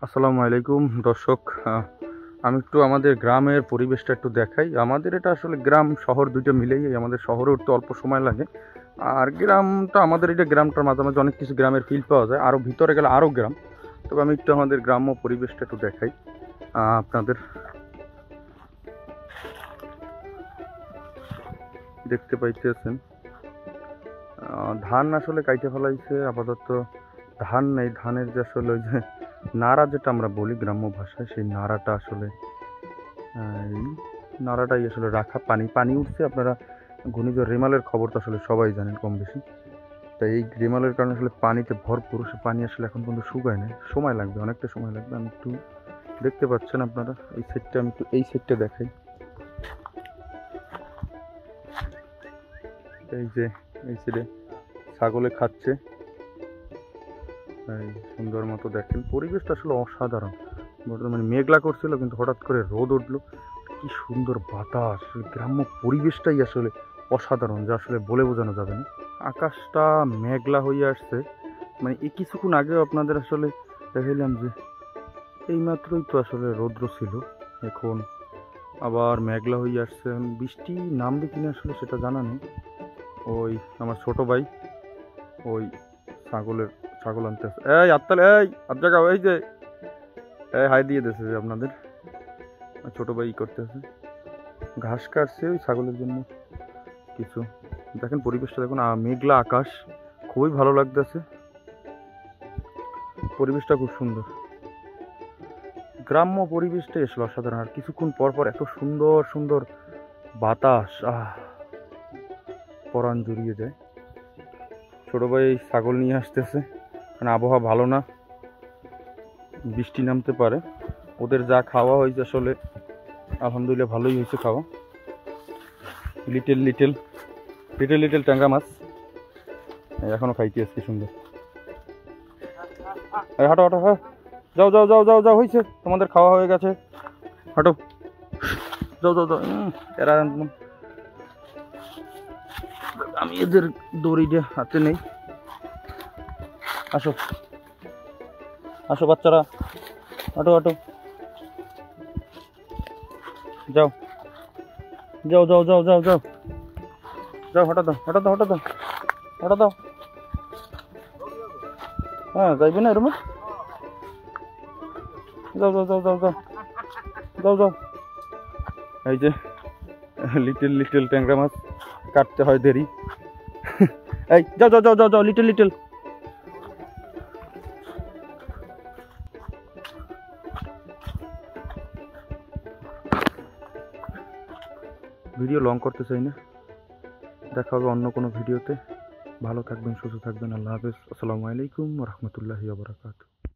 আসসালামু আলাইকুম দর্শক। আমি একটু আমাদের গ্রামের পরিবেশটা একটু দেখাই। আমাদের এটা আসলে গ্রাম শহর দুইটা মিলেই আমাদের শহরে উঠতে অল্প সময় লাগে। আর গ্রামটা আমাদের এটা গ্রামটার মাঝামাঝি অনেক কিছু গ্রামের ফিল পাওয়া যায়, আরও ভিতরে গেলে আরও গ্রাম। তবে আমি একটু আমাদের গ্রাম্য পরিবেশটা একটু দেখাই আপনাদের। দেখতে পাইতেছেন ধান আসলে কাইটে ফেলাইছে আপাতত। ধান নেই, ধানের যে আসলে ওই যে নাড়া যেটা আমরা বলি গ্রাম্য ভাষায়, সেই নাড়াটা আসলে এই নাড়াটাই আসলে রাখা। পানি পানি উঠছে। আপনারা ঘূর্ণিঝড় রেমালের খবর তো আসলে সবাই জানেন কম বেশি। তাই এই রেমালের কারণে আসলে পানিতে ভরপুর, সে পানি আসলে এখন পর্যন্ত শুকায় নাই, সময় লাগবে, অনেকটা সময় লাগবে। আমি একটু দেখতে পাচ্ছেন আপনারা এই সেটটা, আমি একটু এই সেটটা দেখাই। এই যে এই সাইডে ছাগলে খাচ্ছে, এই সুন্দর মতো দেখেন পরিবেশটা আসলে অসাধারণ। বর্তমানে মেঘলা করছিল কিন্তু হঠাৎ করে রোদ উঠলো, কি সুন্দর বাতাস। গ্রাম্য পরিবেশটাই আসলে অসাধারণ, যা আসলে বলে বোঝানো যাবে না। আকাশটা মেঘলা হয়ে আসছে, মানে এই কিছুক্ষণ আগেও আপনাদের আসলে দেখাইলাম যে এই মাত্রই তো আসলে রৌদ্র ছিল, এখন আবার মেঘলা হয়ে আসছে। এখন বৃষ্টি নামবে কিনা আসলে সেটা জানা নেই। ওই আমার ছোট ভাই ওই ছাগল আনতে আসছে। এই আত্মাল, এই আপ জায়গা, এই যে হাই দিয়ে দিয়েছে যে আপনাদের ছোট ভাই করতে আছে, ঘাস কাটছে ওই ছাগলের জন্য কিছু। দেখেন পরিবেশটা দেখুন, মেঘলা আকাশ, খুবই ভালো লাগতেছে। পরিবেশটা খুব সুন্দর, গ্রাম্য পরিবেশটাই আসলে অসাধারণ। আর কিছুক্ষণ পর পর এত সুন্দর সুন্দর বাতাস, পরাণ জুড়িয়ে যায়। ছোট ভাই ছাগল নিয়ে আসতেছে, কারণ আবহাওয়া ভালো না, বৃষ্টি নামতে পারে। ওদের যা খাওয়া হয়েছে আসলে আলহামদুলিল্লাহ ভালোই হয়েছে খাওয়া। লিটেল লিটেল লিটেল লিটেল ট্যাংরা মাছ এখনো খাইতে আসছে সুন্দর। হাঁটো হাঁটো, হ্যাঁ যাও যাও যাও যাও যাও, হয়েছে তোমাদের খাওয়া হয়ে গেছে, হাঁটো, যাও যাও যাও। এরা আমি এদের দড়িটা হাতে নেই। আসো আসো বাচ্চারা, হাঁটো হাঁটো, যাও যাও যাও যাও যাও যাও যাও, হঠাৎ দাও হঠাৎ দাও হঠাৎ দাও হঠাৎ দাও। হ্যাঁ যাইবে না এরম, যাও যাও যাও যাও যাও যাও যাও। এই যে লিটল লিটল ট্যাংরা মাছ কাটতে হয় দেরি। এই যাও যাও যাও যাও যাও, লিটল লিটল। ভিডিও লং করতে চাই না, দেখা হবে অন্য কোনো ভিডিওতে। ভালো থাকবেন, সুস্থ থাকবেন, আল্লাহ হাফেজ, আসসালামু আলাইকুম রহমতুল্লাহি ওয়া বারাকাতুহু।